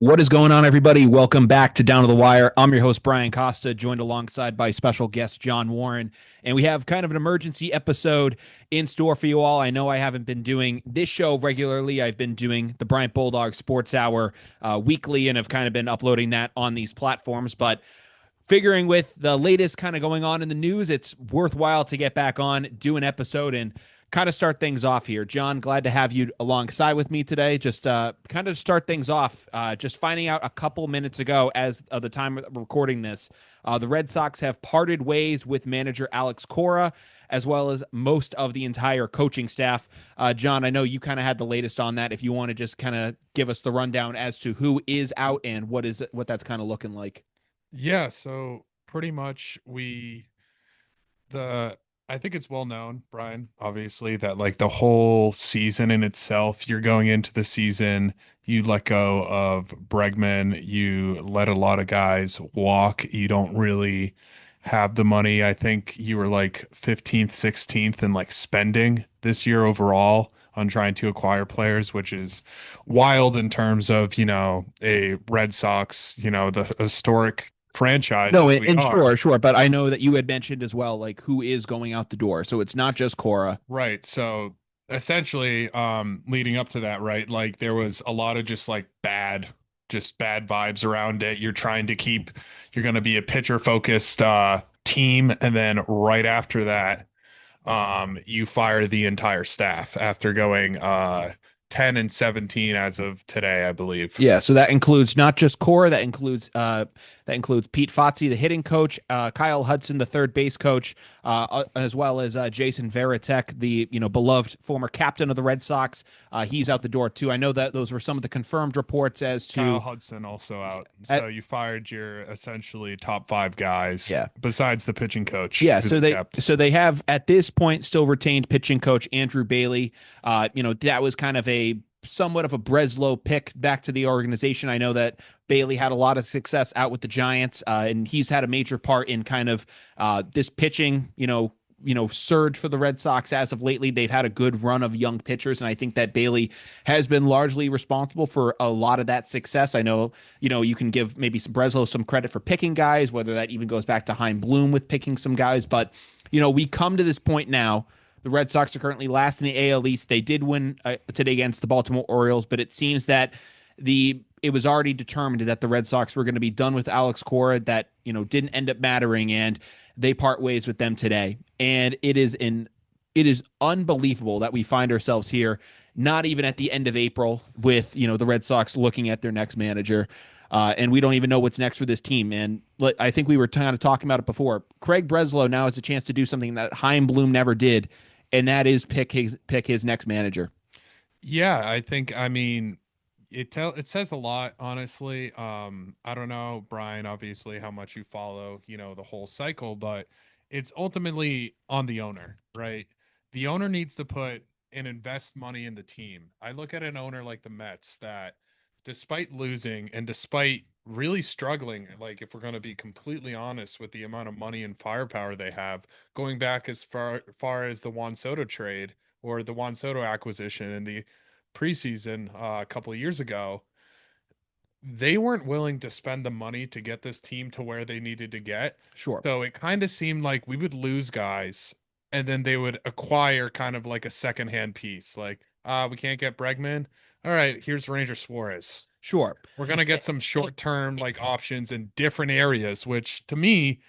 What is going on, everybody? Welcome back to Down to the Wire. I'm your host, Brian Costa, joined alongside by special guest John Warren. And we have kind of an emergency episode in store for you all. I know I haven't been doing this show regularly. I've been doing the Bryant Bulldog Sports Hour weekly and have kind of been uploading that on these platforms. But figuring with the latest kind of going on in the news, it's worthwhile to get back on, do an episode, and kind of start things off here. John, glad to have you alongside with me today. Just kind of start things off. Just finding out a couple minutes ago, as of the time of recording this, the Red Sox have parted ways with manager Alex Cora, as well as most of the entire coaching staff. John, I know you kind of had the latest on that. If you want to just kind of give us the rundown as to who is out and what that's kind of looking like. Yeah, so pretty much the I think it's well known, Brian, obviously, that like the whole season in itself, you're going into the season, you let go of Bregman, you let a lot of guys walk, you don't really have the money. I think you were like 15th, 16th in like spending this year overall on trying to acquire players, which is wild in terms of, a Red Sox, the historic franchise No, as and, we and are. sure. But I know that you had mentioned as well, like who is going out the door. So it's not just Cora. Right. So essentially, leading up to that, right, like there was a lot of just bad vibes around it. You're going to be a pitcher focused team. And then right after that, you fire the entire staff after going 10 and 17 as of today, I believe. Yeah, so that includes not just Cora, that includes Pete Fozzie, the hitting coach, Kyle Hudson, the third base coach, as well as Jason Varitek, the beloved former captain of the Red Sox. He's out the door too. I know that those were some of the confirmed reports as Kyle to Hudson also out. uh, So you fired your essentially top five guys yeah. besides the pitching coach Yeah, who so they they kept. so they have at this point still retained pitching coach Andrew Bailey. That was kind of a somewhat of a Breslow pick back to the organization. I know that Bailey had a lot of success out with the Giants, and he's had a major part in kind of this pitching, surge for the Red Sox as of lately. They've had a good run of young pitchers, and I think that Bailey has been largely responsible for a lot of that success. I know, you can give maybe some Breslow some credit for picking guys, whether that even goes back to Hein Bloom with picking some guys, but we come to this point now. The Red Sox are currently last in the AL East. They did win today against the Baltimore Orioles, but it seems that it was already determined that the Red Sox were going to be done with Alex Cora. That didn't end up mattering, and they part ways with them today. And it is unbelievable that we find ourselves here, not even at the end of April, with the Red Sox looking at their next manager. And we don't even know what's next for this team. And I think we were kind of talking about it before. Craig Breslow now has a chance to do something that Chaim Bloom never did, and that is pick his next manager. Yeah, I mean it says a lot, honestly. I don't know, Brian, obviously how much you follow, the whole cycle, but it's ultimately on the owner, right? The owner needs to put and invest money in the team. I look at an owner like the Mets that despite losing and despite really struggling, like if we're going to be completely honest with the amount of money and firepower they have, going back as far as the Juan Soto trade or the Juan Soto acquisition in the preseason a couple of years ago, they weren't willing to spend the money to get this team to where they needed to get. Sure. So it kind of seemed like we would lose guys and then they would acquire kind of like a secondhand piece. Like, we can't get Bregman. All right, here's Ranger Suarez. Sure. We're gonna get some short term like options in different areas, which to me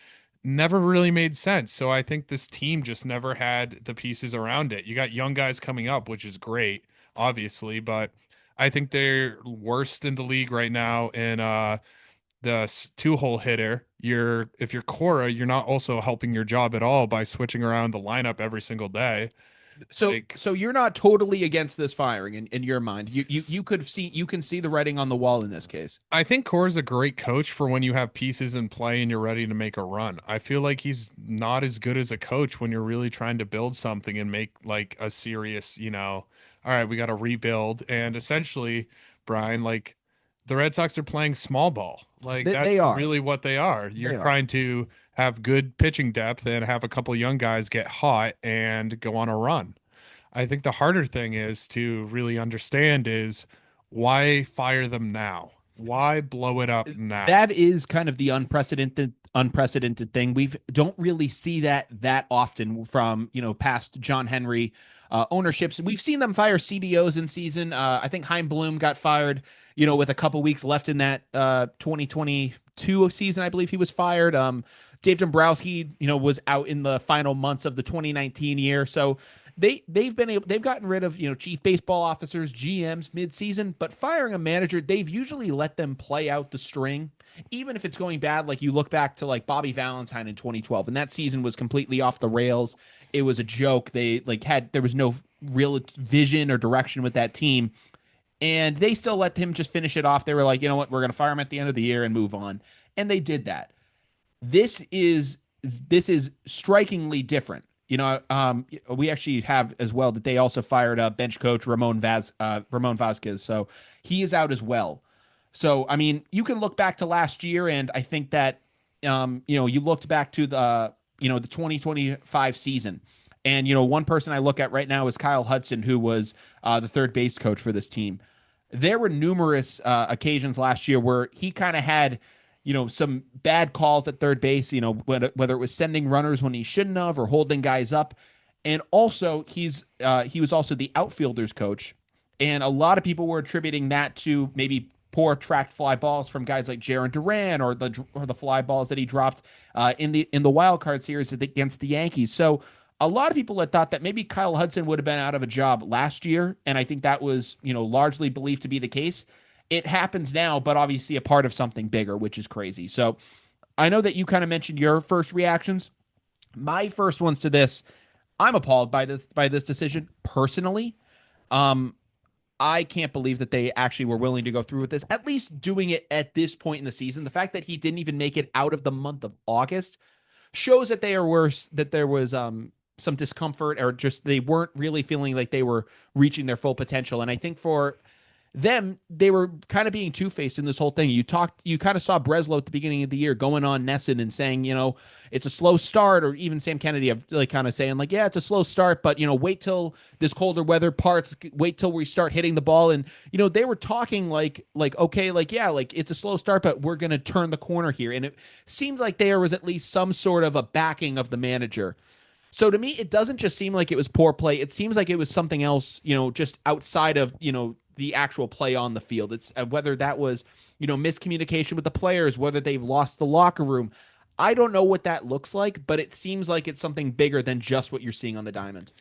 never really made sense. So I think this team just never had the pieces around it. You got young guys coming up, which is great, obviously, but I think they're worst in the league right now in the two-hole hitter. If you're Cora, you're not also helping your job at all by switching around the lineup every single day. So Like so you're not totally against this firing in your mind. You can see the writing on the wall in this case. I think Core's a great coach for when you have pieces in play and you're ready to make a run. I feel like he's not as good as a coach when you're really trying to build something and make like a serious, all right, we got to rebuild. And essentially, Brian, like the Red Sox are playing small ball. Like They that's are. really what they are. You're They are. trying to have good pitching depth and have a couple young guys get hot and go on a run. I think the harder thing is to really understand is why fire them now? Why blow it up now? That is kind of the unprecedented thing. We don't really see that often from past John Henry ownerships. We've seen them fire CBOs in season. I think Heim Bloom got fired, with a couple weeks left in that 2022 season. I believe he was fired. Dave Dombrowski, was out in the final months of the 2019 year. So they've gotten rid of chief baseball officers, GMs mid-season, but firing a manager, they've usually let them play out the string, even if it's going bad. Like you look back to like Bobby Valentine in 2012, and that season was completely off the rails. It was a joke. There was no real vision or direction with that team, and they still let him just finish it off. They were like, you know what, we're going to fire him at the end of the year and move on, and they did that. This is strikingly different. We actually have as well that they also fired bench coach Ramon Vasquez, so he is out as well. So I mean, you can look back to last year, and I think that you looked back to the 2025 season, and one person I look at right now is Kyle Hudson, who was the third base coach for this team. There were numerous occasions last year where he kind of had some bad calls at third base, whether it was sending runners when he shouldn't have or holding guys up. And also he was also the outfielders coach. And a lot of people were attributing that to maybe poor tracked fly balls from guys like Jaron Duran or the fly balls that he dropped in the wild card series against the Yankees. So a lot of people had thought that maybe Kyle Hudson would have been out of a job last year, and I think that was largely believed to be the case. It happens now, but obviously a part of something bigger, which is crazy. So I know that you kind of mentioned your first reactions. My first ones to this, I'm appalled by this decision personally. Um, I can't believe that they actually were willing to go through with this, at least doing it at this point in the season. The fact that he didn't even make it out of the month of August shows that they are worse, that there was some discomfort, or just they weren't really feeling like they were reaching their full potential. And I think for them, they were kind of being two-faced in this whole thing. You kind of saw Breslow at the beginning of the year going on Nesson and saying, it's a slow start, or even Sam Kennedy of like kind of saying like, yeah, it's a slow start, but wait till this colder weather parts, wait till we start hitting the ball. And they were talking like okay, like yeah, like it's a slow start, but we're gonna turn the corner here. And it seemed like there was at least some sort of a backing of the manager. So to me, it doesn't just seem like it was poor play. It seems like it was something else, just outside of, the actual play on the field. It's whether that was, miscommunication with the players, whether they've lost the locker room. I don't know what that looks like, but it seems like it's something bigger than just what you're seeing on the diamond.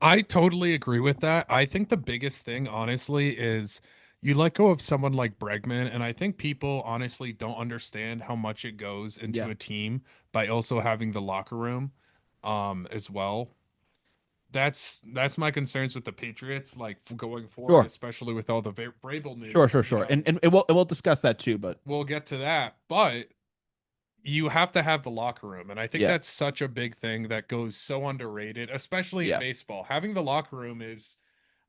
I totally agree with that. I think the biggest thing, honestly, is you let go of someone like Bregman, and I think people honestly don't understand how much it goes into Yeah. a team by also having the locker room, as well. That's my concerns with the Patriots, like going forward, Sure. especially with all the Vrabel Sure, news. sure, sure. And we'll discuss that too, but We'll get to that, but you have to have the locker room. And I think yeah. that's such a big thing that goes so underrated, especially in Yeah. baseball. Having the locker room is,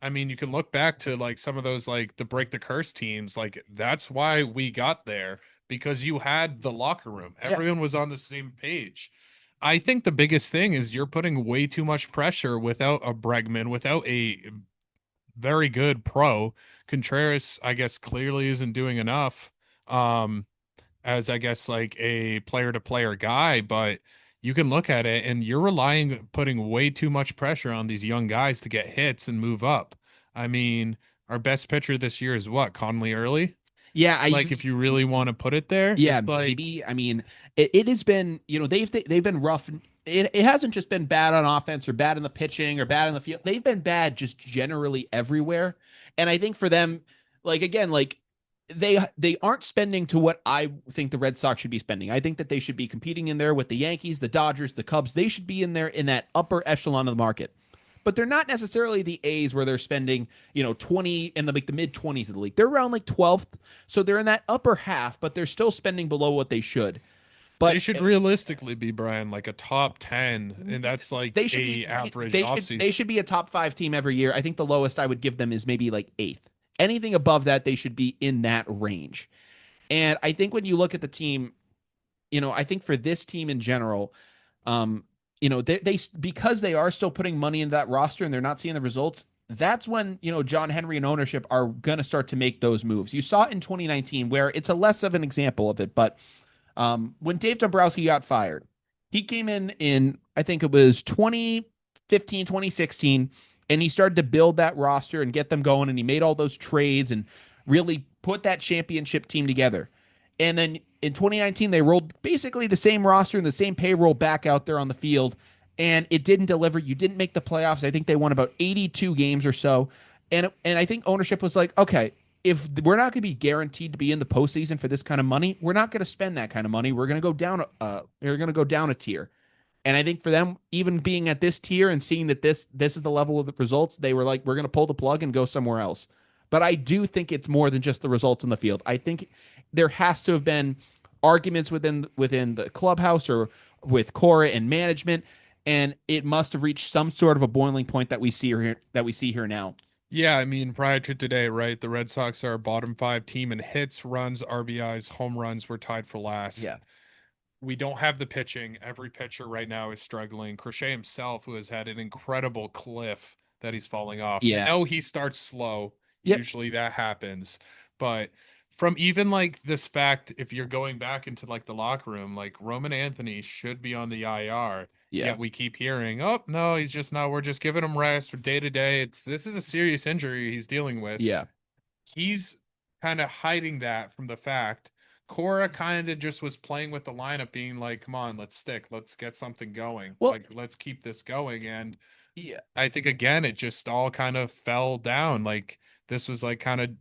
I mean, you can look back to like some of those like the break the curse teams. Like that's why we got there, because you had the locker room. Yeah. Everyone was on the same page. I think the biggest thing is you're putting way too much pressure without a Bregman, without a very good pro. Contreras, I guess, clearly isn't doing enough. Um, as I guess like a player to player guy, but you can look at it and you're putting way too much pressure on these young guys to get hits and move up. I mean, our best pitcher this year is what, Conley Early? Yeah, Like if you really want to put it there, yeah, it's like maybe. I mean, it has been, they've been rough. It hasn't just been bad on offense or bad in the pitching or bad in the field. They've been bad just generally everywhere. And I think for them, like again, like they aren't spending to what I think the Red Sox should be spending. I think that they should be competing in there with the Yankees, the Dodgers, the Cubs. They should be in there in that upper echelon of the market. But they're not necessarily the A's where they're spending, 20 in the mid 20s of the league. They're around like 12th. So they're in that upper half, but they're still spending below what they should. they But should realistically be, Brian, like a top 10, and that's like they should a be average they offseason. should be a top 5 team every year. I think the lowest I would give them is maybe like 8th. Anything above that, they should be in that range. And I think when you look at the team, I think for this team in general, they because they are still putting money into that roster and they're not seeing the results. that's when, John Henry and ownership are going to start to make those moves. You saw it in 2019 where it's a less of an example of it, but when Dave Dombrowski got fired, he came in I think it was 2015, 2016, and he started to build that roster and get them going, and he made all those trades and really put that championship team together. And then in 2019, they rolled basically the same roster and the same payroll back out there on the field, and it didn't deliver. You didn't make the playoffs. I think they won about 82 games or so. And I think ownership was like, okay, if we're not going to be guaranteed to be in the postseason for this kind of money, we're not going to spend that kind of money. We're going to go down. We're going to go down a tier. And I think for them, even being at this tier and seeing that this is the level of the results, they were like, we're going to pull the plug and go somewhere else. But I do think it's more than just the results in the field. I think there has to have been arguments within the clubhouse or with Cora and management, and it must have reached some sort of a boiling point that we see here now. Yeah, I mean, prior to today, right? The Red Sox are a bottom five team in hits, runs, RBIs, home runs. We're tied for last. Yeah. We don't have the pitching. Every pitcher right now is struggling. Crochet himself, who has had an incredible cliff that he's falling off. I Yeah. know he starts slow. Yep. Usually that happens. But from even like this fact, if you're going back into like the locker room, like Roman Anthony should be on the IR. Yeah. Yet we keep hearing, oh no, he's just not. We're just giving him rest for day to day. This is a serious injury he's dealing with. Yeah. He's kind of hiding that from the fact Cora kind of just was playing with the lineup, being like, come on, let's stick, let's get something going, Well, like let's keep this going. And yeah. I think again, it just all kind of fell down. Like this was like kind of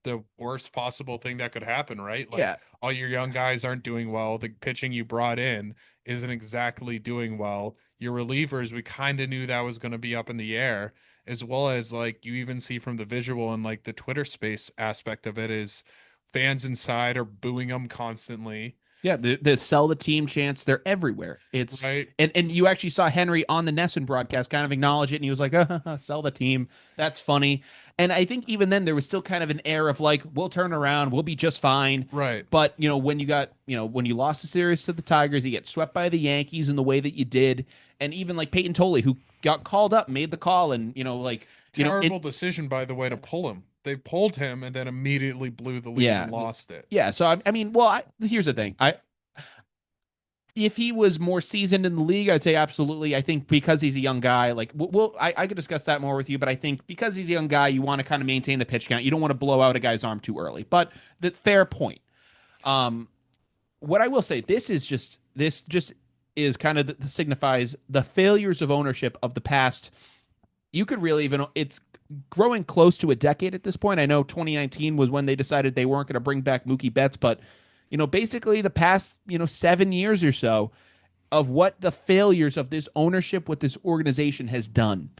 the worst possible thing that could happen, right? Like Yeah. all your young guys aren't doing well. The pitching you brought in isn't exactly doing well. Your relievers, we kind of knew that was going to be up in the air, as well as like you even see from the visual and like the Twitter space aspect of it is fans inside are booing them constantly, Yeah, the sell the team chants, they're everywhere. It's right? and you actually saw Henry on the Nesson broadcast kind of acknowledge it, and he was like, sell the team. That's funny. And I think even then there was still kind of an air of like, we'll turn around, we'll be just fine. Right. But when you lost the series to the Tigers, you get swept by the Yankees in the way that you did, and even like Peyton Tolley, who got called up, made the call, and Terrible decision, by the way, to pull him. They pulled him and then immediately blew the lead yeah, and lost it. yeah. So I mean, well, here's the thing. If he was more seasoned in the league, I'd say absolutely. I think because he's a young guy, like I could discuss that more with you, but I think because he's a young guy, you want to kind of maintain the pitch count. You don't want to blow out a guy's arm too early. But the fair point. Um, what I will say, this just is kind of signifies the failures of ownership of the past. You could really even it's growing close to a decade at this point. I know 2019 was when they decided they weren't going to bring back Mookie Betts, but basically the past 7 years or so of what the failures of this ownership with this organization has done.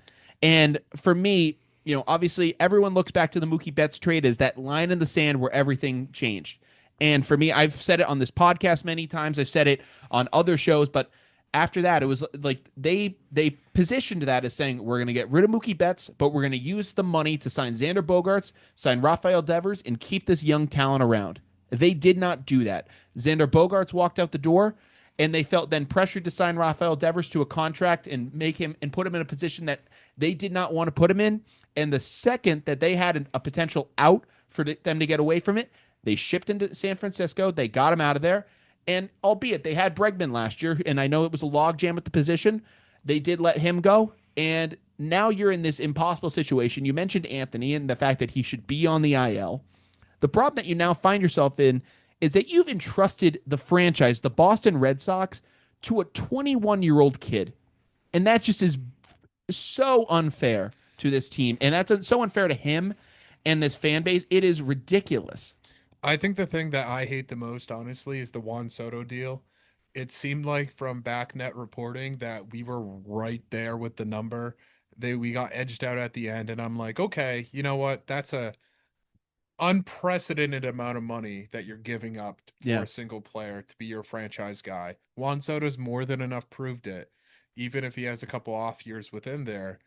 And for me, obviously everyone looks back to the Mookie Betts trade as that line in the sand where everything changed. And for me, I've said it on this podcast many times. I've said it on other shows, but after that, it was like they positioned that as saying we're going to get rid of Mookie Betts, but we're going to use the money to sign Xander Bogaerts, sign Rafael Devers, and keep this young talent around. They did not do that. Xander Bogaerts walked out the door, and they felt then pressured to sign Rafael Devers to a contract and make him and put him in a position that they did not want to put him in. And the second that they had a potential out for them to get away from it, they shipped him to San Francisco. They got him out of there. And albeit they had Bregman last year, and I know it was a logjam at the position, they did let him go. And now you're in this impossible situation. You mentioned Anthony and the fact that he should be on the IL. The problem that you now find yourself in is that you've entrusted the franchise, the Boston Red Sox, to a 21-year-old kid. And that just is so unfair to this team. And that's so unfair to him and this fan base. It is ridiculous. I think the thing that I hate the most, honestly, is the Juan Soto deal. It seemed like from backnet reporting that we were right there with the number. We got edged out at the end, and I'm like, okay, you know what? That's a unprecedented amount of money that you're giving up for Yeah. a single player to be your franchise guy. Juan Soto's more than enough proved it, even if he has a couple off years within there.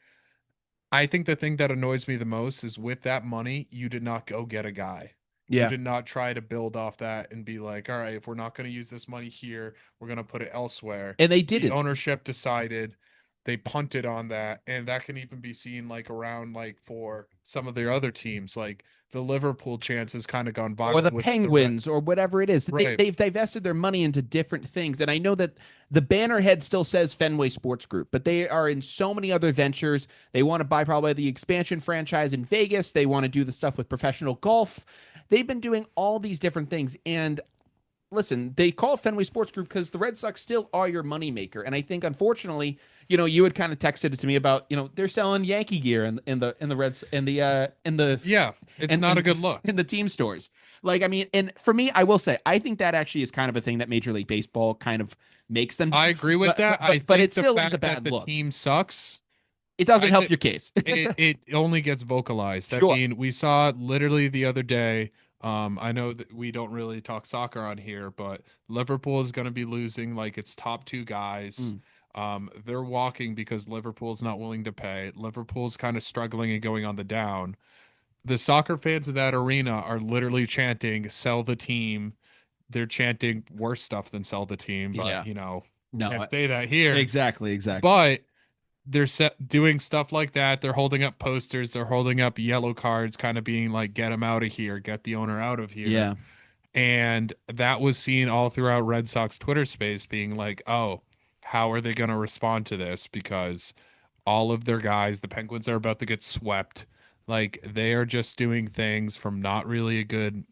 I think the thing that annoys me the most is with that money, you did not go get a guy. You Yeah. did not try to build off that and be like, all right, if we're not going to use this money here, we're going to put it elsewhere. And they The didn't. ownership decided, they punted on that, and that can even be seen like around like for some of their other teams, like the Liverpool chance has kind of gone or viral the with the Red. Penguins or whatever it is. Right. They've divested their money into different things. And I know that the bannerhead still says Fenway Sports Group, but they are in so many other ventures. They want to buy probably the expansion franchise in Vegas. They want to do the stuff with professional golf. They've been doing all these different things. And listen, they call it Fenway Sports Group because the Red Sox still are your moneymaker. And I think, unfortunately, you had kind of texted it to me about, they're selling Yankee gear in the Reds Yeah, it's not a good look. in the team stores. Like, I mean, and for me, I will say, I think that actually is kind of a thing that Major League Baseball kind of makes them I do. agree with that. I But think it the still is a fact that bad the look. team sucks, It doesn't I help think your case. it only gets vocalized. I Sure. mean, we saw it literally the other day. I know that we don't really talk soccer on here, but Liverpool is going to be losing like its top two guys. Mm. They're walking because Liverpool's not willing to pay. Liverpool's kind of struggling and going on the down. The soccer fans of that arena are literally chanting, "Sell the team." They're chanting worse stuff than "Sell the team," but Yeah. we No, can't say that here. exactly. But they're doing stuff like that. They're holding up posters. They're holding up yellow cards, kind of being like, "Get him out of here. Get the owner out of here." Yeah. And that was seen all throughout Red Sox Twitter space, being like, "Oh, how are they going to respond to this?" Because all of their guys, the Penguins are about to get swept. Like they are just doing things from not really a good,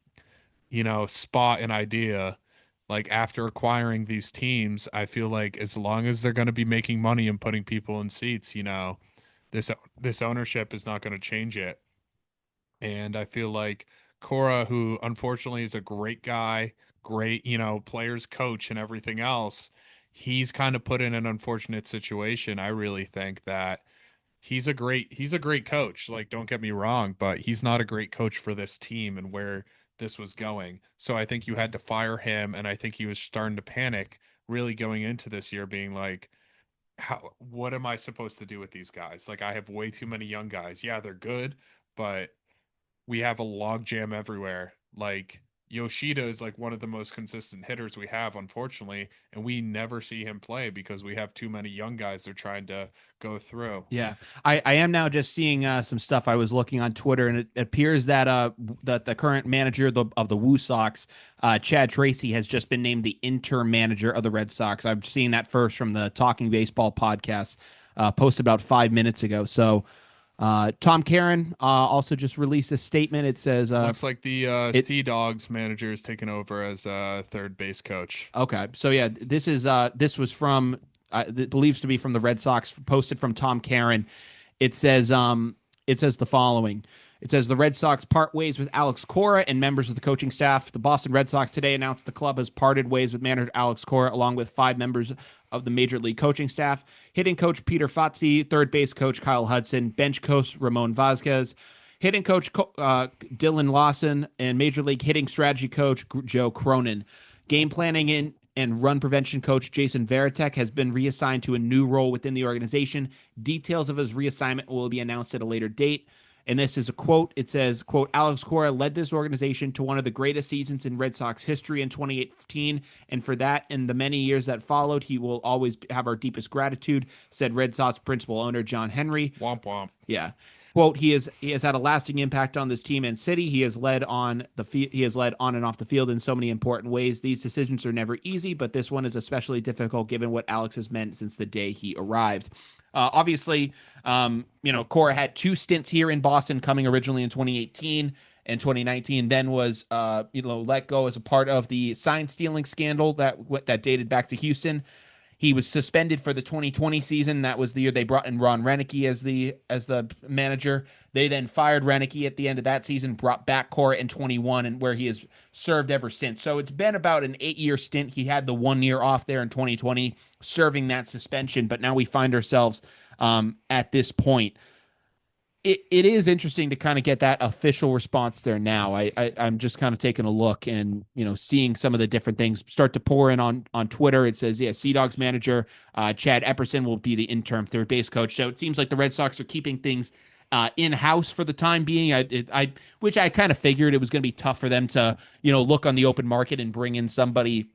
spot and idea. Like after acquiring these teams, I feel like as long as they're going to be making money and putting people in seats, this ownership is not going to change it. And I feel like Cora, who unfortunately is a great guy, great, players coach and everything else, he's kind of put in an unfortunate situation. I really think that he's a great coach. Like, don't get me wrong, but he's not a great coach for this team and where this was going. So I think you had to fire him, and I think he was starting to panic really going into this year, being like, what am I supposed to do with these guys? Like, I have way too many young guys. Yeah, they're good, but we have a log jam everywhere. Like Yoshida is like one of the most consistent hitters we have, unfortunately, and we never see him play because we have too many young guys they're trying to go through. Yeah, I am now just seeing some stuff. I was looking on Twitter, and it appears that that the current manager of the Woo Sox, Chad Tracy, has just been named the interim manager of the Red Sox. I've seen that first from the Talking Baseball podcast, posted about 5 minutes ago. So, Tom Caron also just released a statement. It says, Looks like the it Sea Dogs manager is taking over as third base coach. Okay, so yeah, this was from it believes to be from the Red Sox, posted from Tom Caron. It says the following. It says the Red Sox part ways with Alex Cora and members of the coaching staff. The Boston Red Sox today announced the club has parted ways with manager Alex Cora along with 5 members of the Major League coaching staff. Hitting coach Peter Fazzi, third base coach Kyle Hudson, bench coach Ramon Vazquez, hitting coach Dylan Lawson, and Major League hitting strategy coach Joe Cronin. Game planning and run prevention coach Jason Veritek has been reassigned to a new role within the organization. Details of his reassignment will be announced at a later date. And this is a quote. It says, quote, Alex Cora led this organization to one of the greatest seasons in Red Sox history in 2018. And for that and the many years that followed, he will always have our deepest gratitude, said Red Sox principal owner John Henry. Womp womp. Yeah. Quote, he has had a lasting impact on this team and city. He has led on and off the field in so many important ways. These decisions are never easy, but this one is especially difficult given what Alex has meant since the day he arrived. Obviously, Cora had 2 stints here in Boston, coming originally in 2018 and 2019, then was let go as a part of the sign stealing scandal that dated back to Houston. He was suspended for the 2020 season. That was the year they brought in Ron Renicky as the manager. They then fired Renicky at the end of that season, brought back Cora in 21, and where he has served ever since. So it's been about an 8-year stint. He had the 1 year off there in 2020, serving that suspension. But now we find ourselves at this point. It is interesting to kind of get that official response there now. I'm just kind of taking a look and seeing some of the different things start to pour in on Twitter. It says, yeah, Sea Dogs manager Chad Epperson will be the interim third base coach. So it seems like the Red Sox are keeping things in house for the time being. Which I kind of figured it was going to be tough for them to look on the open market and bring in somebody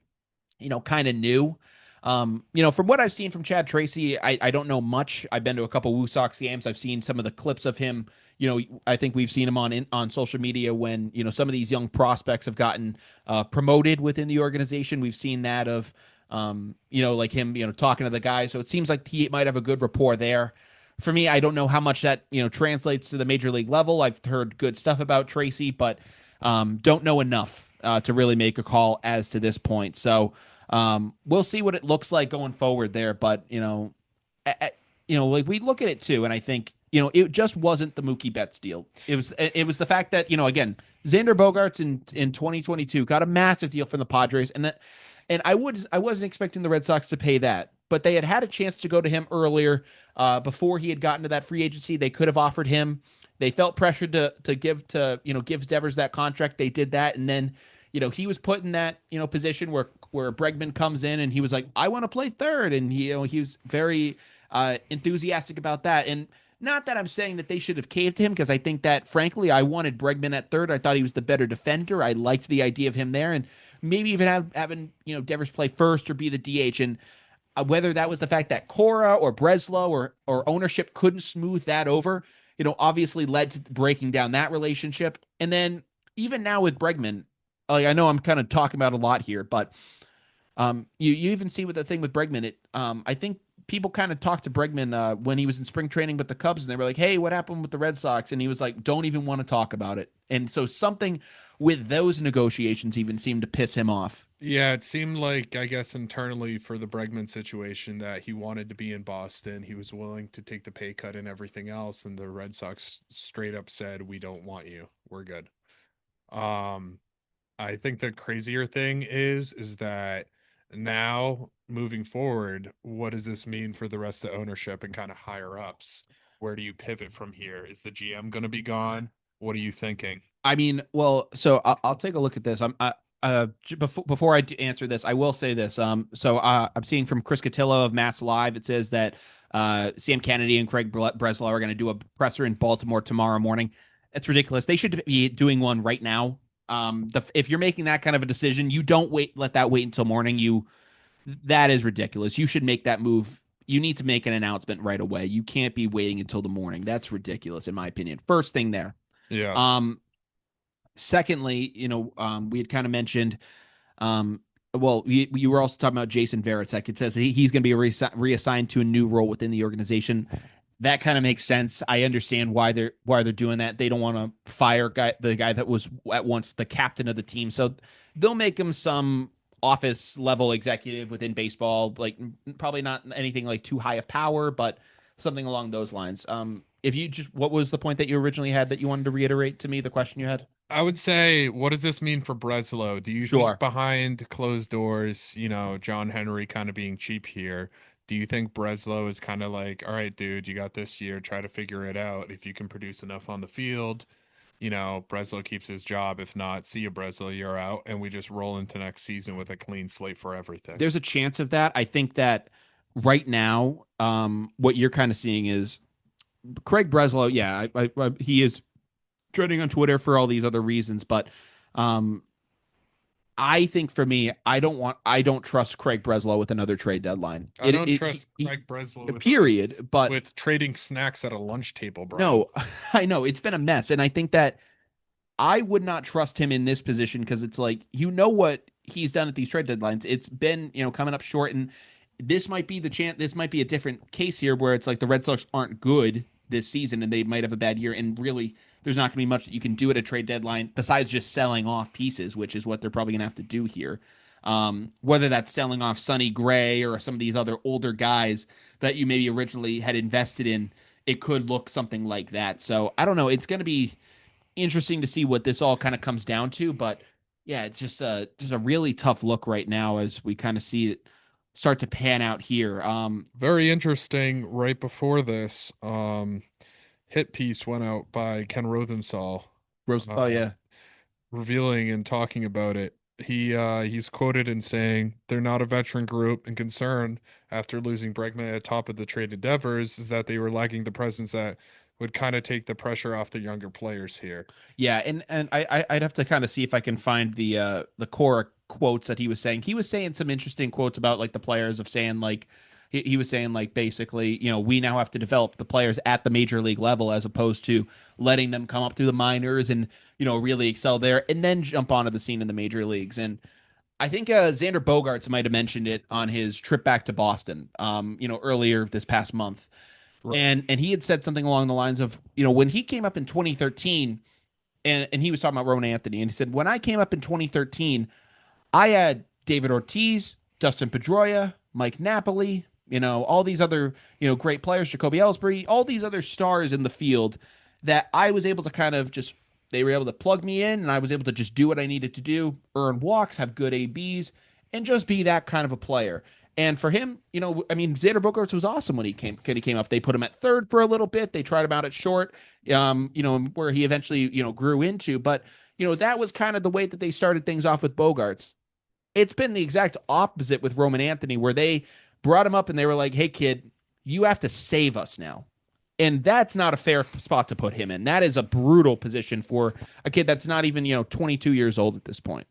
kind of new. From what I've seen from Chad Tracy, I don't know much. I've been to a couple Woo Sox games. I've seen some of the clips of him. I think we've seen him on social media when some of these young prospects have gotten promoted within the organization. We've seen that of like him talking to the guys. So it seems like he might have a good rapport there. For me, I don't know how much that translates to the major league level. I've heard good stuff about Tracy, but don't know enough to really make a call as to this point. So we'll see what it looks like going forward there. But like we look at it too, and I think it just wasn't the Mookie Betts deal. It was the fact that again, Xander Bogaerts in 2022 got a massive deal from the Padres, and I wasn't expecting the Red Sox to pay that, but they had a chance to go to him earlier before he had gotten to that free agency. They could have offered him. They felt pressured to give Devers that contract. They did that, and then he was put in that position where Bregman comes in and he was like, I want to play third, and he was very enthusiastic about that. And not that I'm saying that they should have caved to him, because I think that frankly I wanted Bregman at third. I thought he was the better defender. I liked the idea of him there, and maybe even having Devers play first or be the DH. And whether that was the fact that Cora or Breslow or ownership couldn't smooth that over, obviously led to breaking down that relationship. And then even now with Bregman, like, I know I'm kind of talking about a lot here, but you even see with the thing with Bregman, I think people kind of talked to Bregman when he was in spring training with the Cubs, and they were like, "Hey, what happened with the Red Sox?" And he was like, "Don't even want to talk about it." And so something with those negotiations even seemed to piss him off. Yeah, it seemed like, I guess, internally for the Bregman situation that he wanted to be in Boston. He was willing to take the pay cut and everything else, and the Red Sox straight up said, "We don't want you. We're good." Um, I think the crazier thing is that now moving forward, what does this mean for the rest of ownership and kind of higher ups? Where do you pivot from here? Is the GM going to be gone? What are you thinking? I mean, well, so I'll take a look at this. Before I answer this, I will say this. I'm seeing from Chris Cotillo of Mass Live. It says that Sam Kennedy and Craig Breslow are going to do a presser in Baltimore tomorrow morning. It's ridiculous. They should be doing one right now. If you're making that kind of a decision, you don't let that wait until morning. That is ridiculous. You should make that move. You need to make an announcement right away. You can't be waiting until the morning. That's ridiculous, in my opinion. First thing there. Yeah. Secondly, we had kind of mentioned, well, you were also talking about Jason Varitek. It says he's going to be reassigned to a new role within the organization. That kind of makes sense. I understand why they're doing that. They don't want to fire the guy that was at once the captain of the team, so they'll make him some office level executive within baseball. Like, probably not anything like too high of power, but something along those lines. What was the point that you originally had that you wanted to reiterate to me? The question you had. I would say, what does this mean for Breslow? Do you think Sure. behind closed doors, John Henry kind of being cheap here, do you think Breslow is kind of like, all right, dude, you got this year, try to figure it out. If you can produce enough on the field, Breslow keeps his job. If not, see you, Breslow, you're out. And we just roll into next season with a clean slate for everything. There's a chance of that. I think that right now, what you're kind of seeing is Craig Breslow. Yeah, he is trending on Twitter for all these other reasons, but um, I think for me, I don't trust Craig Breslow with another trade deadline. I don't trust Craig Breslow Period. But with trading snacks at a lunch table, bro. no, I know it's been a mess, and I think that I would not trust him in this position, because it's like, what he's done at these trade deadlines. It's been coming up short, and this might be the chance. This might be a different case here, where it's like the Red Sox aren't good this season, and they might have a bad year, and really there's not going to be much that you can do at a trade deadline besides just selling off pieces, which is what they're probably going to have to do here. Whether that's selling off Sonny Gray or some of these other older guys that you maybe originally had invested in, it could look something like that. So I don't know. It's going to be interesting to see what this all kind of comes down to, but yeah, it's just a really tough look right now as we kind of see it start to pan out here. Very interesting. Right before this, hit piece went out by Ken Rosenthal, Oh yeah, revealing and talking about it. He's quoted in saying they're not a veteran group, and concern after losing Bregman at top of the trade endeavors is that they were lacking the presence that would kind of take the pressure off the younger players here. yeah, and I'd have to kind of see if I can find the Cora quotes that he was saying. He was saying some interesting quotes about like the players of saying like he was saying like basically, we now have to develop the players at the major league level as opposed to letting them come up through the minors and really excel there and then jump onto the scene in the major leagues. And I think Xander Bogaerts might have mentioned it on his trip back to Boston, earlier this past month, and he had said something along the lines of, when he came up in 2013, and he was talking about Rowan Anthony, and he said, when I came up in 2013, I had David Ortiz, Dustin Pedroia, Mike Napoli, all these other, great players, Jacoby Ellsbury, all these other stars in the field that I was able to kind of just, they were able to plug me in and I was able to just do what I needed to do, earn walks, have good ABs, and just be that kind of a player. And for him, I mean, Xander Bogaerts was awesome when he came up. They put him at third for a little bit. They tried him out at short, where he eventually, grew into. But, that was kind of the way that they started things off with Bogaerts. It's been the exact opposite with Roman Anthony, where they brought him up and they were like, hey, kid, you have to save us now. And that's not a fair spot to put him in. That is a brutal position for a kid that's not even, 22 years old at this point.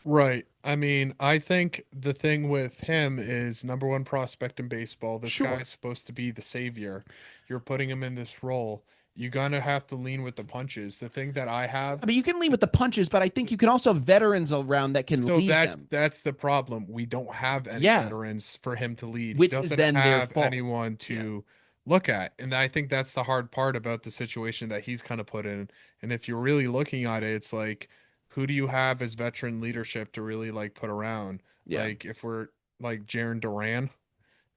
Right. I mean, I think the thing with him is number one prospect in baseball. This Sure. guy's supposed to be the savior. You're putting him in this role. You're gonna have to lean with the punches. The thing that I have, I mean, you can lead with the punches, but I think you can also have veterans around that can so lead that's them. that's the problem. We don't have any Yeah, veterans for him to lead. He which is doesn't then their have fault. anyone Yeah. to look at. And I think that's the hard part about the situation that he's kind of put in. And if you're really looking at it, it's like, who do you have as veteran leadership to really like put around? Yeah. Like if we're like Jaron Duran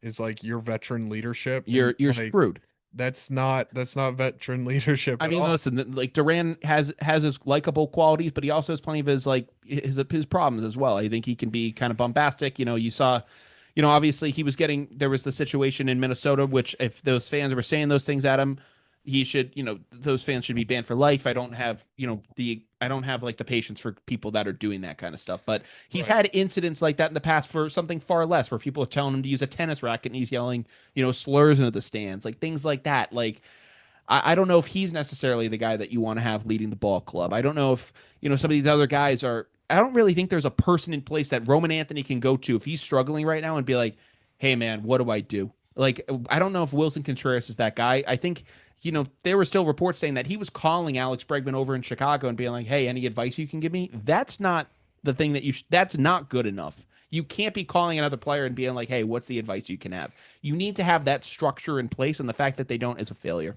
is like your veteran leadership and You're like screwed. that's not veteran leadership I at mean, all. listen, like Duran has his likable qualities, but he also has plenty of his like his problems as well. I think he can be kind of bombastic. You saw, obviously he was getting there was the situation in Minnesota, which if those fans were saying those things at him, he should, those fans should be banned for life. I don't have like the patience for people that are doing that kind of stuff. But he's Right. had incidents like that in the past for something far less, where people are telling him to use a tennis racket and he's yelling, slurs into the stands, like things like that. Like I don't know if he's necessarily the guy that you want to have leading the ball club. I don't know if, some of these other guys are. I don't really think there's a person in place that Roman Anthony can go to if he's struggling right now and be like, hey, man, what do I do? Like, I don't know if Wilson Contreras is that guy. I think, there were still reports saying that he was calling Alex Bregman over in Chicago and being like, hey, any advice you can give me? That's not the thing that's not good enough. You can't be calling another player and being like, hey, what's the advice you can have? You need to have that structure in place, and the fact that they don't is a failure.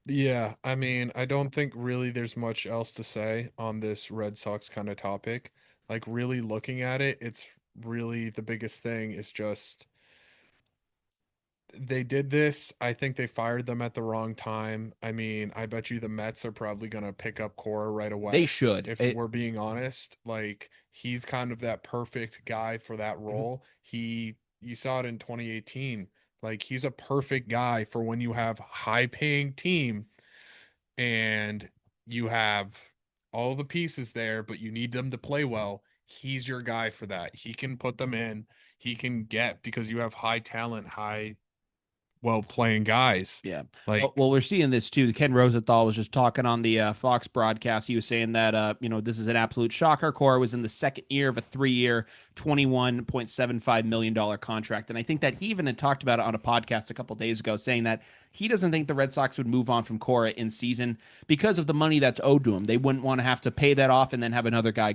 Yeah, I mean, I don't think really there's much else to say on this Red Sox kind of topic. Like really looking at it, it's really the biggest thing is just they did this. I think they fired them at the wrong time. I mean, I bet you the Mets are probably going to pick up Cora right They away. should. If we're being honest, like he's kind of that perfect guy for that Mhm. role. You saw it in 2018. Like he's a perfect guy for when you have high paying team and you have all the pieces there, but you need them to play well. He's your guy for that. He can put them in. He can get because you have high talent, high well playing guys. Yeah. Well, Like, we're seeing this too. Ken Rosenthal was just talking on the Fox broadcast. He was saying that, this is an absolute shocker. Cora was in the second year of a 3-year, $21.75 million contract. And I think that he even had talked about it on a podcast a couple days ago, saying that he doesn't think the Red Sox would move on from Cora in season because of the money that's owed to him. They wouldn't want to have to pay that off and then have another guy,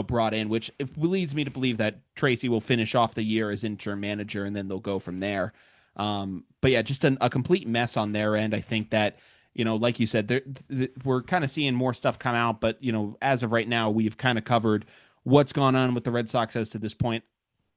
brought in, which leads me to believe that Tracy will finish off the year as interim manager and then they'll go from there. But yeah, just a complete mess on their end. I think that, like you said, we're kind of seeing more stuff come out, but as of right now, we've kind of covered what's gone on with the Red Sox as to this point.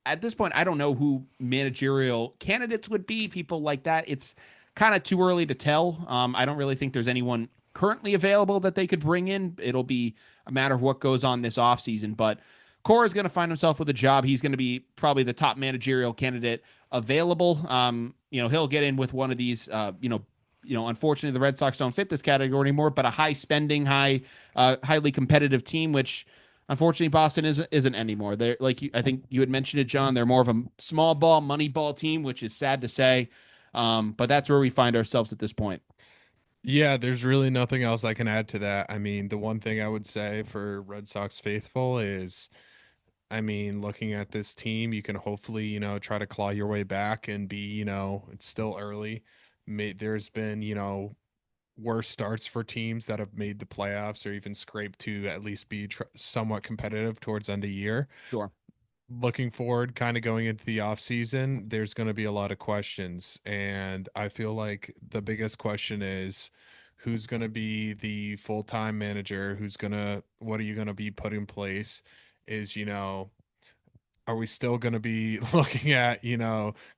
At this point, I don't know who managerial candidates would be, people like that. It's kind of too early to tell. I don't really think there's anyone currently available that they could bring in. It'll be a matter of what goes on this offseason, but Cora's going to find himself with a job. He's going to be probably the top managerial candidate available. He'll get in with one of these. Unfortunately, the Red Sox don't fit this category anymore. But a high spending, highly competitive team, which unfortunately Boston isn't anymore. They're like I think you had mentioned it, John. They're more of a small ball, money ball team, which is sad to say. But that's where we find ourselves at this point. yeah, there's really nothing else I can add to that. I mean, the one thing I would say for Red Sox faithful is I mean, looking at this team, you can hopefully, try to claw your way back and be, it's still early. There's been, worse starts for teams that have made the playoffs or even scraped to at least be somewhat competitive towards end of year. Sure. Looking forward, kind of going into the off season, there's going to be a lot of questions, and I feel like the biggest question is who's going to be the full-time manager, what are you going to be put in place? Is, are we still going to be looking at,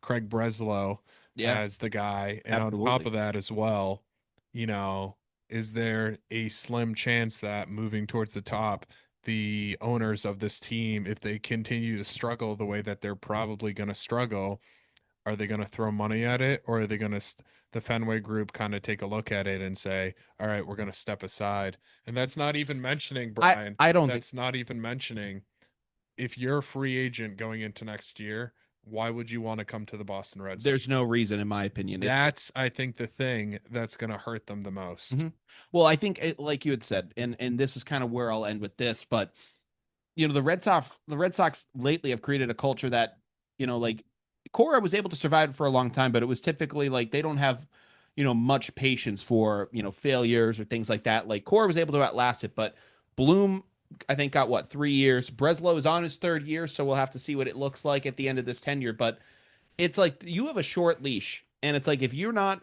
Craig Breslow Yeah, as the guy? And on top absolutely. of that as well, you know, is there a slim chance that moving towards the top, the owners of this team, if they continue to struggle the way that they're probably going to struggle, are they going to throw money at it, or are they going to, the Fenway Group, kind of take a look at it and say, all right, we're going to step aside? And that's not even mentioning, I Brian, I don't think that's not even mentioning if you're a free agent going into next year, why would you want to come to the Boston Red Sox? there's no reason, in my opinion. That's, I think, the thing that's going to hurt them the most. Mhm. Well, I think like you had said, and this is kind of where I'll end with this, but the Red Sox lately have created a culture that, like Cora was able to survive for a long time, but it was typically like they don't have, much patience for, failures or things like that. Like Cora was able to outlast it, but Bloom, I think, got what, 3 years. Breslow is on his third year, so we'll have to see what it looks like at the end of this tenure. But it's like you have a short leash, and it's like if you're not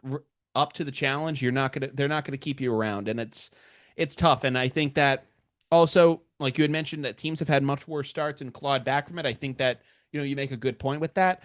up to the challenge, they're not gonna keep you around, and it's tough. And I think that also, like you had mentioned, that teams have had much worse starts and clawed back from it. I think that you make a good point with that.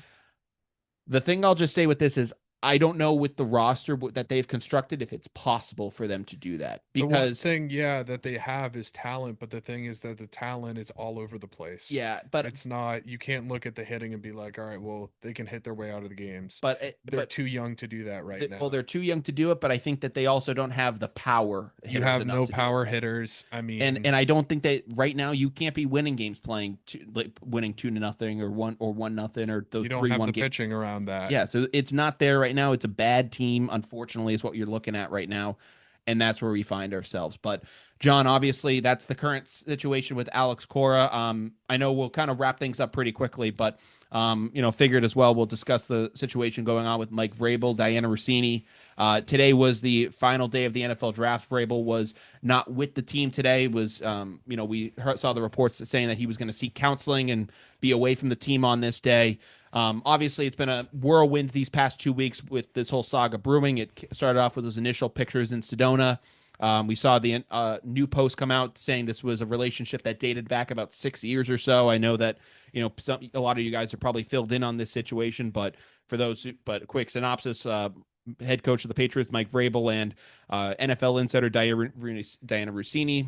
The thing I'll just say with this is I don't know with the roster that they've constructed if it's possible for them to do that The one because thing, yeah, that they have is talent, but the thing is that the talent is all over the place. yeah, but It's not, you can't look at the hitting and be like, all right, well, they can hit their way out of the games. but They're but too young to do that right well, now. they're too young to do it. But I think that they also don't have the power You hitters have enough no to do it. power hitters. I and mean, and I don't think that right now you can't be winning games playing like winning 2-0 or 1-0 or the you don't three have one the game. pitching around that. Yeah, so it's not there right now. It's a bad team, unfortunately, is what you're looking at right now, and that's where we find ourselves. But John, obviously, that's the current situation with Alex Cora. I know we'll kind of wrap things up pretty quickly, but figured as well we'll discuss the situation going on with Mike Vrabel, Dianna Russini. Today was the final day of the NFL draft. Vrabel was not with the team today. Was we saw the reports saying that he was going to seek counseling and be away from the team on this day. Obviously, it's been a whirlwind these past 2 weeks with this whole saga brewing. It started off with those initial pictures in Sedona. We saw the new post come out saying this was a relationship that dated back about 6 years or so. I know that a lot of you guys are probably filled in on this situation, but but a quick synopsis: head coach of the Patriots, Mike Vrabel, and NFL insider Dianna Russini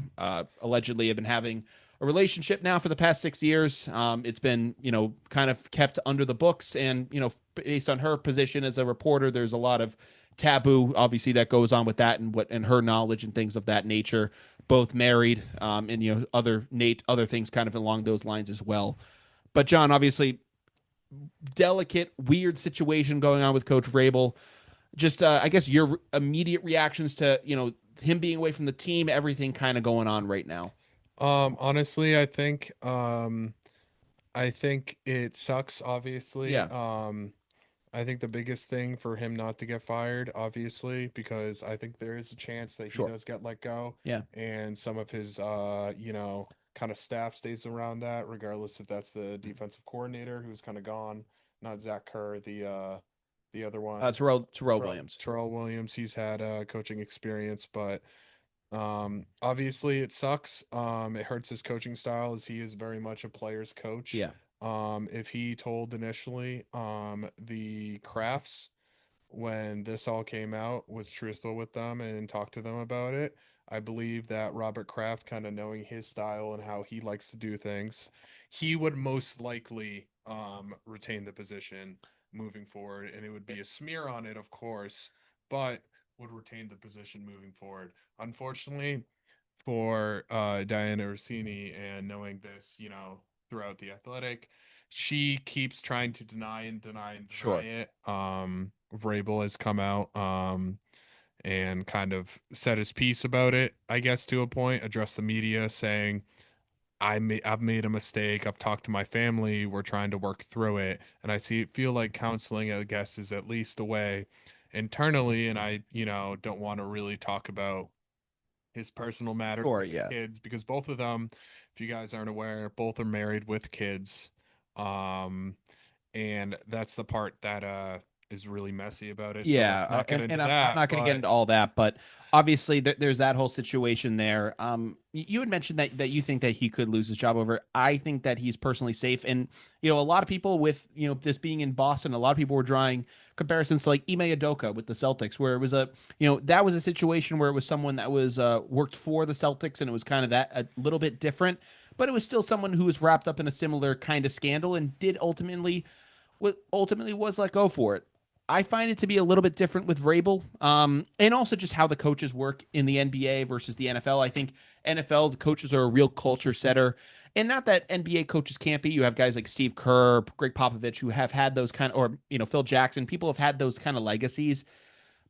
allegedly have been having a relationship now for the past 6 years. It's been, kind of kept under the books. And, based on her position as a reporter, there's a lot of taboo, obviously, that goes on with that and her knowledge and things of that nature. Both married, and, other things kind of along those lines as well. But, John, obviously, delicate, weird situation going on with Coach Vrabel. Just, I guess, your immediate reactions to, him being away from the team, everything kind of going on right now. Honestly, I think it sucks, obviously. Yeah, I think the biggest thing for him not to get fired, obviously, because I think there is a chance that he sure. does get let go, Yeah. and some of his kind of staff stays around that, regardless if that's the defensive coordinator who's kind of gone, not Zach Kerr, the other one, Terrell Williams. Terrell Williams. He's had coaching experience, but obviously it sucks. It hurts his coaching style as he is very much a player's coach. Yeah, If he told initially, the Crafts, when this all came out, was truthful with them and talked to them about it, I believe that Robert Kraft, kind of knowing his style and how he likes to do things, he would most likely retain the position moving forward, and it would be a smear on it, of course, but would retain the position moving forward. Unfortunately, for Dianna Orsini, and knowing this, throughout the athletic, she keeps trying to deny and deny and deny sure. it. Vrabel has come out and kind of said his piece about it, I guess, to a point, addressed the media saying, I've made a mistake. I've talked to my family. We're trying to work through it. And feel like counseling, I guess, is at least a way internally. And I, don't want to really talk about his personal matters Sure, with his yeah. kids because both of them, if you guys aren't aware, both are married with kids. Um, and that's the part that is really messy about it. So let's Yeah, not get and into I'm that. not going to get But into all that, but obviously there's that whole situation there. You had mentioned that you think that he could lose his job over. I think that he's personally safe, and a lot of people with this being in Boston, a lot of people were drawing comparisons to like Ime Udoka with the Celtics, where it was that was a situation where it was someone that was worked for the Celtics, and it was kind of that a little bit different, but it was still someone who was wrapped up in a similar kind of scandal and did ultimately was let go for it. I find it to be a little bit different with Vrabel, and also just how the coaches work in the NBA versus the NFL. I think NFL the coaches are a real culture setter, and not that NBA coaches can't be. You have guys like Steve Kerr, Greg Popovich, who have had those kind of, or Phil Jackson. People have had those kind of legacies,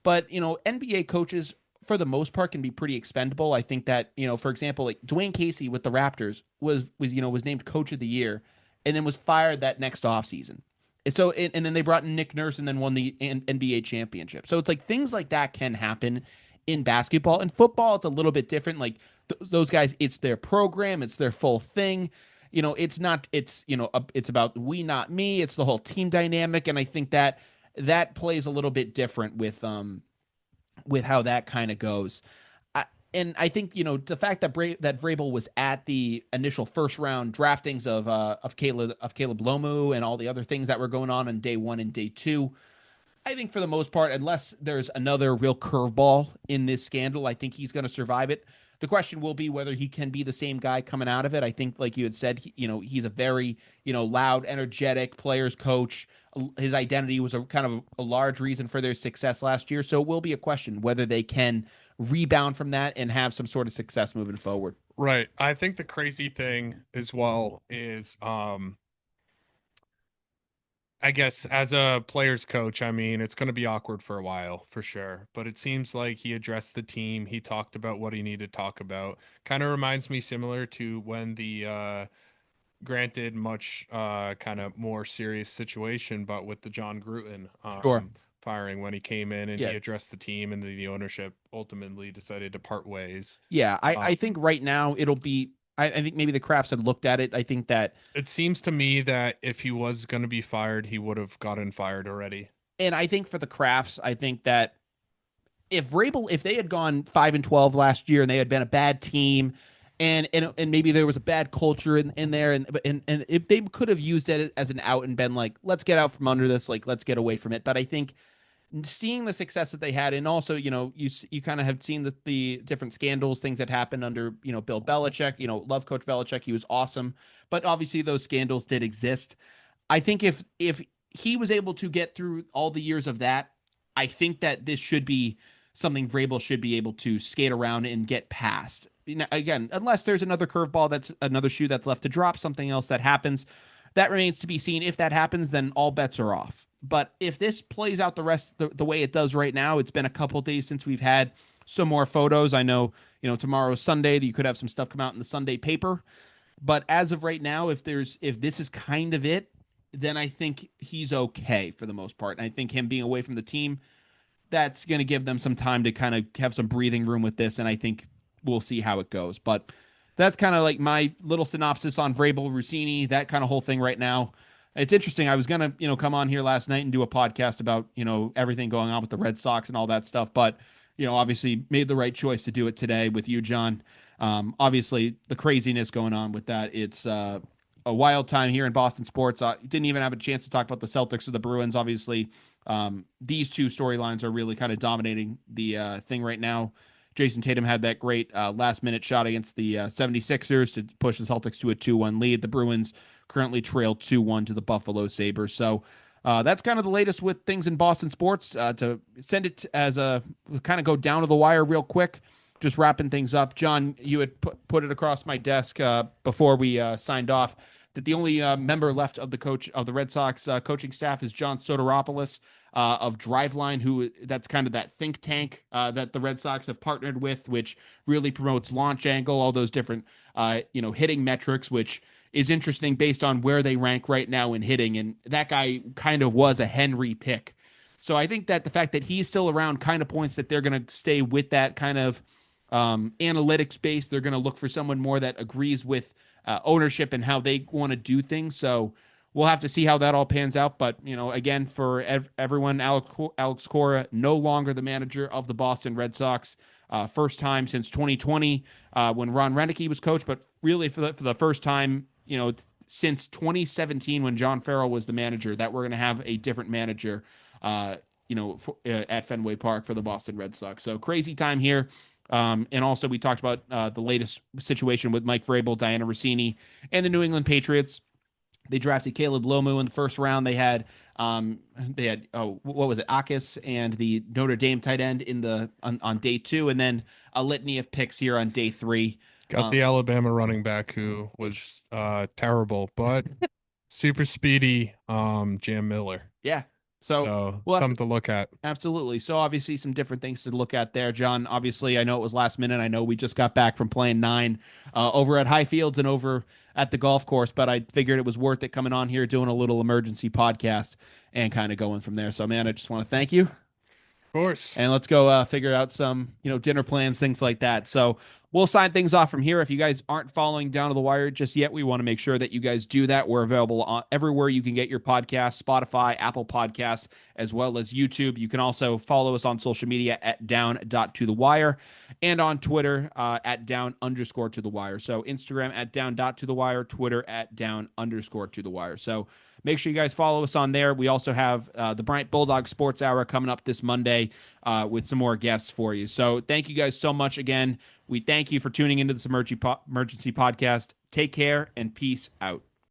but NBA coaches for the most part can be pretty expendable. I think that for example, like Dwayne Casey with the Raptors was named Coach of the Year, and then was fired that next offseason. So and then they brought in Nick Nurse and then won the NBA championship. So it's like things like that can happen in basketball. In football, it's a little bit different. Like those guys, it's their program, it's their full thing. It's not. It's about we, not me. It's the whole team dynamic, and I think that plays a little bit different with how that kind of goes. And I think the fact that that Vrabel was at the initial first round draftings of Caleb Lomu and all the other things that were going on day one and day two, I think for the most part, unless there's another real curveball in this scandal, I think he's going to survive it. The question will be whether he can be the same guy coming out of it. I think, like you had said, he's a very loud, energetic players coach. His identity was a kind of a large reason for their success last year. So it will be a question whether they can rebound from that and have some sort of success moving forward. right, I think the crazy thing as well is I guess as a player's coach, I mean, it's going to be awkward for a while for sure. But it seems like he addressed the team. He talked about what he needed to talk about. Kind of reminds me similar to when the granted much kind of more serious situation, but with the John Gruden Sure. firing when he came in and Yeah. he addressed the team and the ownership ultimately decided to part ways. Yeah. I, Uh, I think right now it'll be. I think maybe the Crafts had looked at it. I think that it seems to me that if he was going to be fired, he would have gotten fired already. and I think for the Crafts, I think that if they had gone 5-12 last year and they had been a bad team, and maybe there was a bad culture in there, and if they could have used it as an out and been like, let's get out from under this, like let's get away from it. But I think seeing the success that they had, and also you kind of have seen the different scandals, things that happened under Bill Belichick. Love Coach Belichick, he was awesome, but obviously those scandals did exist. I think if he was able to get through all the years of that, I think that this should be something Vrabel should be able to skate around and get past. Again, unless there's another curveball, that's another shoe that's left to drop, something else that happens, that remains to be seen. If that happens, then all bets are off. But if this plays out the way it does right now, it's been a couple days since we've had some more photos. I know, tomorrow's Sunday, that you could have some stuff come out in the Sunday paper. But as of right now, if this is kind of it, then I think he's okay for the most part. And I think him being away from the team, that's going to give them some time to kind of have some breathing room with this. And I think we'll see how it goes. But that's kind of like my little synopsis on Vrabel, Russini, that kind of whole thing right now. It's interesting. I was gonna, come on here last night and do a podcast about, everything going on with the Red Sox and all that stuff, but obviously made the right choice to do it today with you, John. Obviously the craziness going on with that. It's a wild time here in Boston sports. Didn't even have a chance to talk about the Celtics or the Bruins. Obviously, these two storylines are really kind of dominating the thing right now. Jason Tatum had that great last minute shot against the 76ers to push the Celtics to a 2-1 lead. The Bruins currently trail 2-1 to the Buffalo Sabres. So that's kind of the latest with things in Boston sports. To send it as a kind of go down to the wire real quick, just wrapping things up. John, you had put it across my desk before we signed off that the only member left of the Red Sox coaching staff is John Soteropoulos of Driveline, who that's kind of that think tank that the Red Sox have partnered with, which really promotes Launch Angle, all those different hitting metrics, which is interesting based on where they rank right now in hitting. And that guy kind of was a Henry pick. So I think that the fact that he's still around kind of points that they're going to stay with that kind of analytics base. They're going to look for someone more that agrees with ownership and how they want to do things. So we'll have to see how that all pans out. But, again, for everyone, Alex Cora, no longer the manager of the Boston Red Sox. First time since 2020 when Ron Renicky was coach, but really for the first time, since 2017 when John Farrell was the manager, that we're going to have a different manager, at Fenway Park for the Boston Red Sox. So crazy time here. And also we talked about the latest situation with Mike Vrabel, Dianna Russini, and the New England Patriots. They drafted Caleb Lomu in the first round. They had what was it, Akis and the Notre Dame tight end on day 2, and then a litany of picks here on day 3. Got the Alabama running back who was terrible, but super speedy Jam Miller. Yeah. So something to look at. Absolutely. So obviously some different things to look at there, John. Obviously, I know it was last minute. I know we just got back from playing 9 over at Highfields and over at the golf course, but I figured it was worth it coming on here, doing a little emergency podcast and kind of going from there. So, man, I just want to thank you. Of course. And let's go figure out some, dinner plans, things like that. So we'll sign things off from here. If you guys aren't following Down to the Wire just yet, we want to make sure that you guys do that. We're available on everywhere you can get your podcasts, Spotify, Apple Podcasts, as well as YouTube. You can also follow us on social media at down.tothewire and on Twitter at down_to-the-wire. So Instagram at down.to-the-wire, Twitter at down_to-the-wire. So make sure you guys follow us on there. We also have the Bryant Bulldog Sports Hour coming up this Monday with some more guests for you. So thank you guys so much again. We thank you for tuning into this emergency podcast. Take care and peace out.